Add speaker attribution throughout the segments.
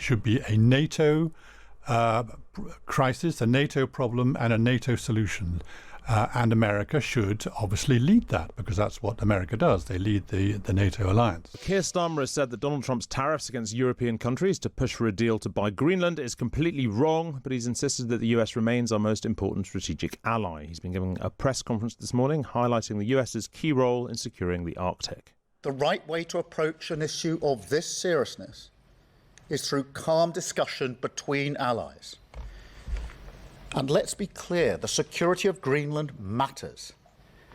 Speaker 1: should be a NATO crisis, a NATO problem, and a NATO solution. And America should obviously lead that, because that's what America does. They lead the NATO alliance.
Speaker 2: Keir Starmer has said that Donald Trump's tariffs against European countries to push for a deal to buy Greenland is completely wrong, but he's insisted that the US remains our most important strategic ally. He's been giving a press conference this morning highlighting the US's key role in securing the Arctic.
Speaker 3: The right way to approach an issue of this seriousness is through calm discussion between allies. And let's be clear, the security of Greenland matters.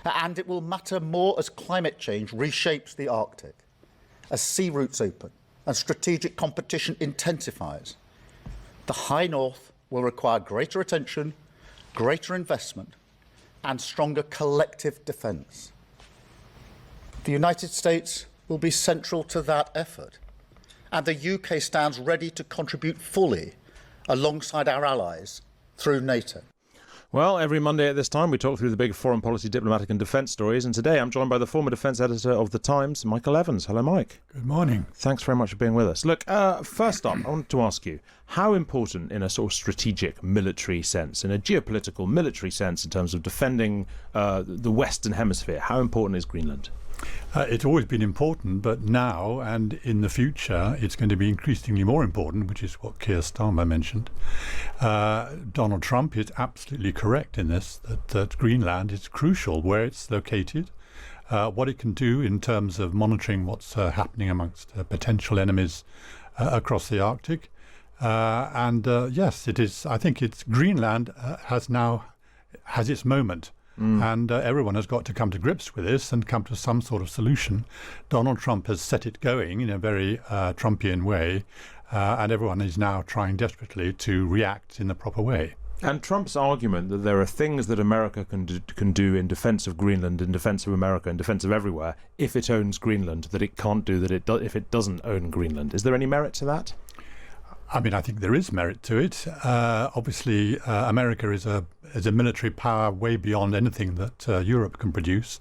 Speaker 3: And it will matter more as climate change reshapes the Arctic, as sea routes open and strategic competition intensifies. The High North will require greater attention, greater investment, and stronger collective defence. The United States will be central to that effort, and the UK stands ready to contribute fully alongside our allies through NATO.
Speaker 2: Well, every Monday at this time we talk through the big foreign policy, diplomatic and defence stories, and today I'm joined by the former defence editor of The Times, Michael Evans. Hello, Mike.
Speaker 1: Good morning.
Speaker 2: Thanks very much for being with us. Look, first up, I wanted to ask you, how important in a sort of strategic military sense, in a geopolitical military sense in terms of defending the Western Hemisphere, how important is Greenland?
Speaker 1: It's always been important, but now and in the future it's going to be increasingly more important, which is what Keir Starmer mentioned. Donald Trump is absolutely correct in this, that Greenland is crucial where it's located, what it can do in terms of monitoring what's happening amongst potential enemies across the Arctic. Yes, it is. I think it's Greenland has its moment. And everyone has got to come to grips with this and come to some sort of solution. Donald Trump has set it going in a very Trumpian way, and everyone is now trying desperately to react in the proper way.
Speaker 2: And Trump's argument that there are things that America can do in defence of Greenland, in defence of America, in defence of everywhere, if it owns Greenland, that it can't do if it doesn't own Greenland. Is there any merit to that?
Speaker 1: I mean, I think there is merit to it. Obviously, America is a military power way beyond anything that Europe can produce.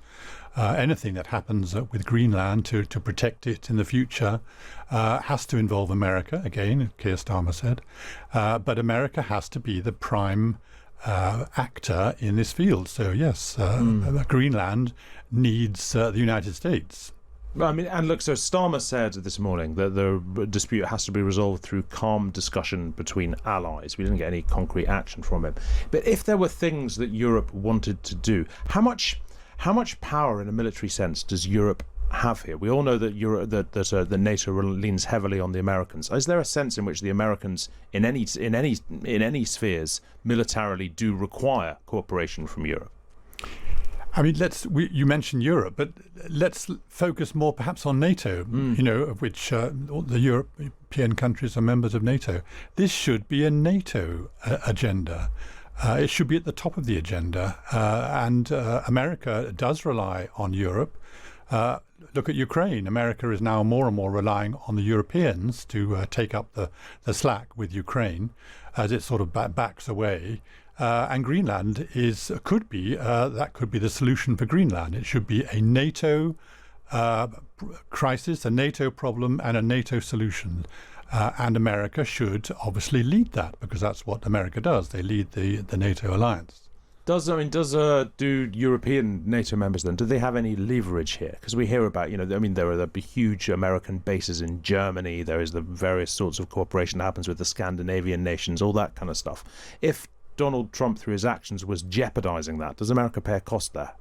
Speaker 1: Anything that happens with Greenland to protect it in the future has to involve America, again, Keir Starmer said. But America has to be the prime actor in this field. So, yes, Greenland needs the United States.
Speaker 2: I mean, and look, so Starmer said this morning that the dispute has to be resolved through calm discussion between allies. We didn't get any concrete action from him. But if there were things that Europe wanted to do, how much power in a military sense does Europe have here? We all know that that NATO leans heavily on the Americans. Is there a sense in which the Americans, in any spheres, militarily do require cooperation from Europe?
Speaker 1: I mean, you mentioned Europe, but let's focus more perhaps on NATO, of which all the European countries are members of NATO. This should be a NATO agenda. It should be at the top of the agenda. And America does rely on Europe. Look at Ukraine. America is now more and more relying on the Europeans to take up the slack with Ukraine as it sort of backs away. And Greenland could be the solution for Greenland. It should be a NATO crisis, a NATO problem, and a NATO solution. And America should obviously lead that, because that's what America does. They lead the NATO alliance.
Speaker 2: Do European NATO members then, do they have any leverage here? Because we hear about, there are the huge American bases in Germany. There is the various sorts of cooperation that happens with the Scandinavian nations, all that kind of stuff. If Donald Trump, through his actions, was jeopardizing that, does America pay a cost there?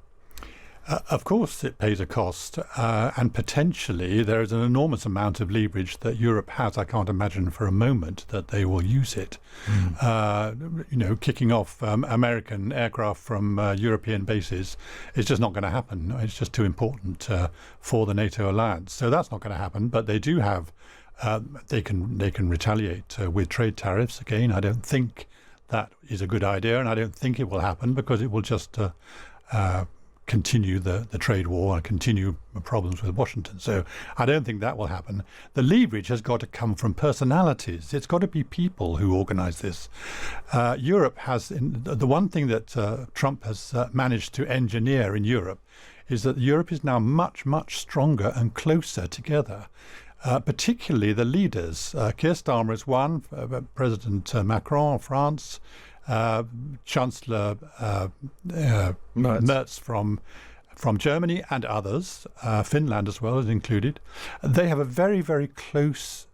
Speaker 1: Of course it pays a cost, and potentially there is an enormous amount of leverage that Europe has. I can't imagine for a moment that they will use it. Kicking off American aircraft from European bases is just not going to happen. It's just too important for the NATO alliance. So that's not going to happen, but they do have, they can retaliate with trade tariffs. Again, I don't think that is a good idea, and I don't think it will happen, because it will just continue the trade war and continue problems with Washington. So I don't think that will happen. The leverage has got to come from personalities. It's got to be people who organize this. Europe has, the one thing that Trump has managed to engineer in Europe is that Europe is now much, much stronger and closer together. particularly the leaders. Keir Starmer is one, President Macron of France, Chancellor Merz from Germany, and others, Finland as well is included. They have a very, very close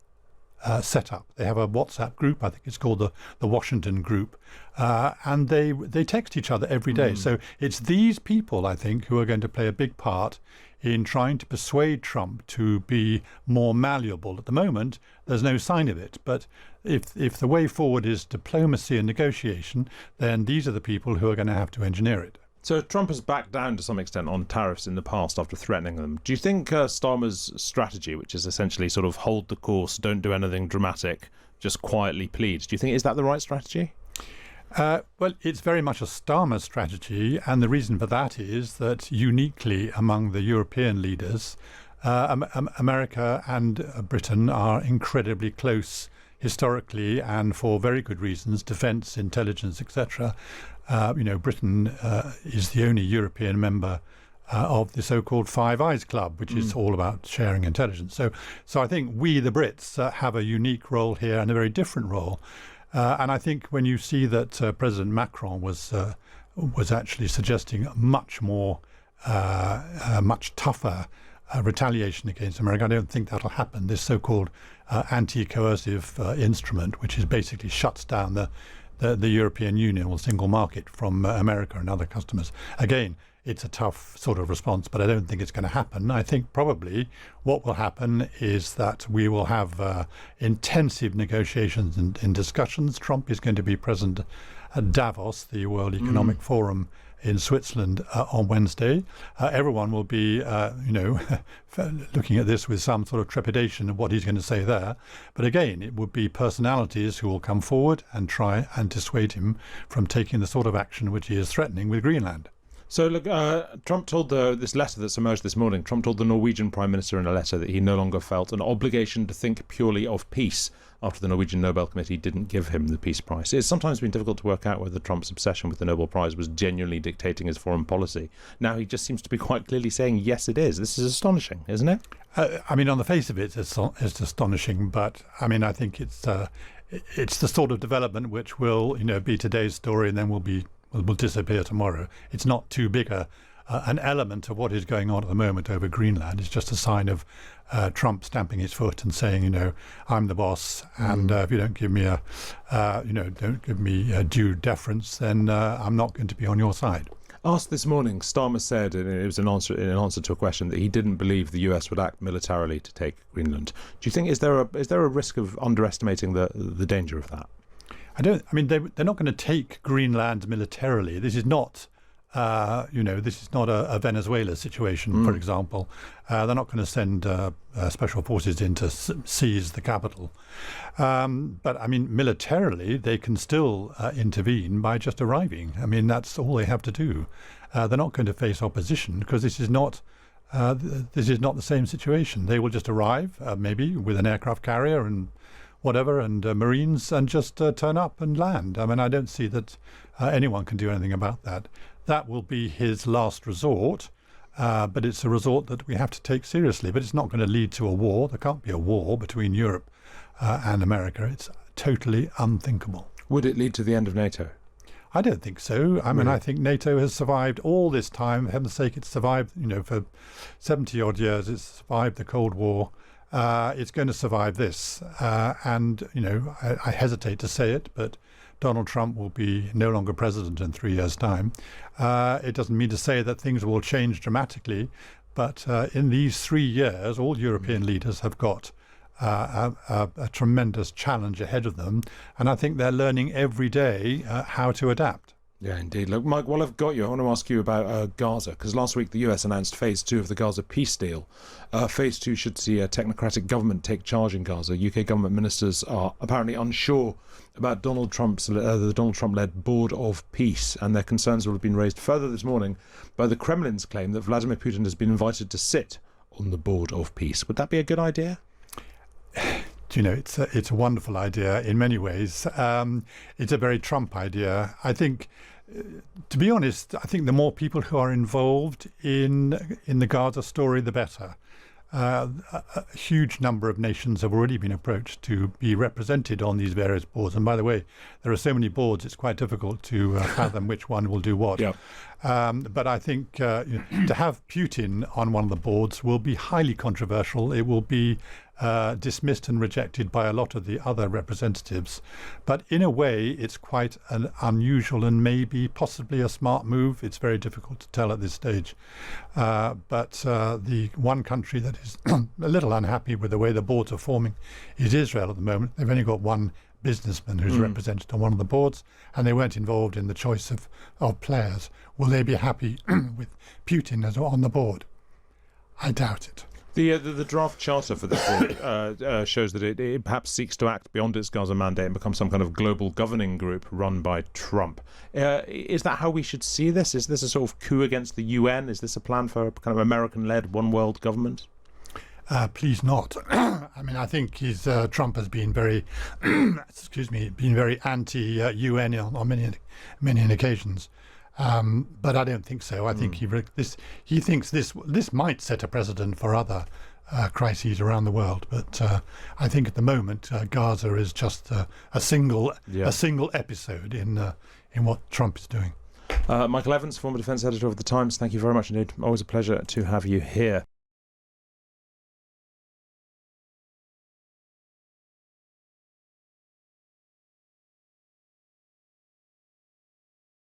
Speaker 1: setup. They have a WhatsApp group, I think it's called the Washington Group, and they text each other every day. So it's these people, I think, who are going to play a big part in trying to persuade Trump to be more malleable. At the moment, there's no sign of it. But if the way forward is diplomacy and negotiation, then these are the people who are going to have to engineer it.
Speaker 2: So Trump has backed down to some extent on tariffs in the past after threatening them. Do you think Starmer's strategy, which is essentially sort of hold the course, don't do anything dramatic, just quietly plead, do you think is that the right strategy?
Speaker 1: Well, it's very much a Starmer strategy, and the reason for that is that uniquely among the European leaders, America and Britain are incredibly close historically and for very good reasons, defence, intelligence, etc. Britain is the only European member of the so-called Five Eyes Club, which is all about sharing intelligence. So I think we, the Brits, have a unique role here and a very different role. And I think when you see that President Macron was actually suggesting much tougher retaliation against America, I don't think that'll happen. This so-called anti-coercive instrument, which is basically shuts down the European Union or single market from America and other customers. Again, it's a tough sort of response, but I don't think it's going to happen. I think probably what will happen is that we will have intensive negotiations and discussions. Trump is going to be present at Davos, the World Economic Forum in Switzerland on Wednesday. Everyone will be, looking at this with some sort of trepidation of what he's going to say there. But again, it would be personalities who will come forward and try and dissuade him from taking the sort of action which he is threatening with Greenland.
Speaker 2: So, look, Trump told this letter that's emerged this morning, Trump told the Norwegian Prime Minister in a letter that he no longer felt an obligation to think purely of peace after the Norwegian Nobel Committee didn't give him the Peace Prize. It's sometimes been difficult to work out whether Trump's obsession with the Nobel Prize was genuinely dictating his foreign policy. Now he just seems to be quite clearly saying, yes, it is. This is astonishing, isn't it?
Speaker 1: On the face of it, it's astonishing, but I think it's the sort of development which will, be today's story and then will disappear tomorrow. It's not too big an element of what is going on at the moment over Greenland. It's just a sign of Trump stamping his foot and saying, I'm the boss, and if you don't give me due deference, then I'm not going to be on your side.
Speaker 2: Asked this morning, Starmer said, and it was in answer to a question, that he didn't believe the US would act militarily to take Greenland. Do you think is there a risk of underestimating the danger of that?
Speaker 1: They're not going to take Greenland militarily. This is not, this is not a Venezuela situation, for example. They're not going to send special forces in to seize the capital. But militarily, they can still intervene by just arriving. That's all they have to do. They're not going to face opposition because this is not the same situation. They will just arrive, maybe with an aircraft carrier and whatever, and Marines, and just turn up and land. I don't see that anyone can do anything about that. That will be his last resort, but it's a resort that we have to take seriously. But it's not going to lead to a war. There can't be a war between Europe and America. It's totally unthinkable.
Speaker 2: Would it lead to the end of NATO?
Speaker 1: I don't think so. I think NATO has survived all this time. For heaven's sake, it's survived, for 70 odd years. It's survived the Cold War. It's going to survive this. I hesitate to say it, but Donald Trump will be no longer president in 3 years' time. It doesn't mean to say that things will change dramatically, but in these 3 years, all European leaders have got a tremendous challenge ahead of them. And I think they're learning every day how to adapt.
Speaker 2: Yeah, indeed. Look, Mike, while I've got you, I want to ask you about Gaza, because last week the US announced Phase 2 of the Gaza peace deal. Phase 2 should see a technocratic government take charge in Gaza. UK government ministers are apparently unsure about the Donald Trump-led Board of Peace, and their concerns will have been raised further this morning by the Kremlin's claim that Vladimir Putin has been invited to sit on the Board of Peace. Would that be a good idea?
Speaker 1: It's a wonderful idea in many ways. It's a very Trump idea. I think, to be honest, I think the more people who are involved in the Gaza story, the better. a huge number of nations have already been approached to be represented on these various boards. And by the way, there are so many boards, it's quite difficult to fathom which one will do what.
Speaker 2: Yep.
Speaker 1: But I think to have Putin on one of the boards will be highly controversial. It will be dismissed and rejected by a lot of the other representatives. But in a way, it's quite an unusual and maybe possibly a smart move. It's very difficult to tell at this stage. But the one country that is a little unhappy with the way the boards are forming is Israel at the moment. They've only got one businessman who's represented on one of the boards, and they weren't involved in the choice of players. Will they be happy with Putin as on the board? I doubt it.
Speaker 2: The draft charter for this board shows that it perhaps seeks to act beyond its Gaza mandate and become some kind of global governing group run by Trump. Is that how we should see this? Is this a sort of coup against the UN? Is this a plan for a kind of American-led one world government?
Speaker 1: Please not. I mean, I think Trump has been very, been very anti-UN on many occasions. But I don't think so. I think he thinks this might set a precedent for other crises around the world. But I think at the moment Gaza is just a single episode in what Trump is doing.
Speaker 2: Michael Evans, former defence editor of The Times, thank you very much indeed. Always a pleasure to have you here.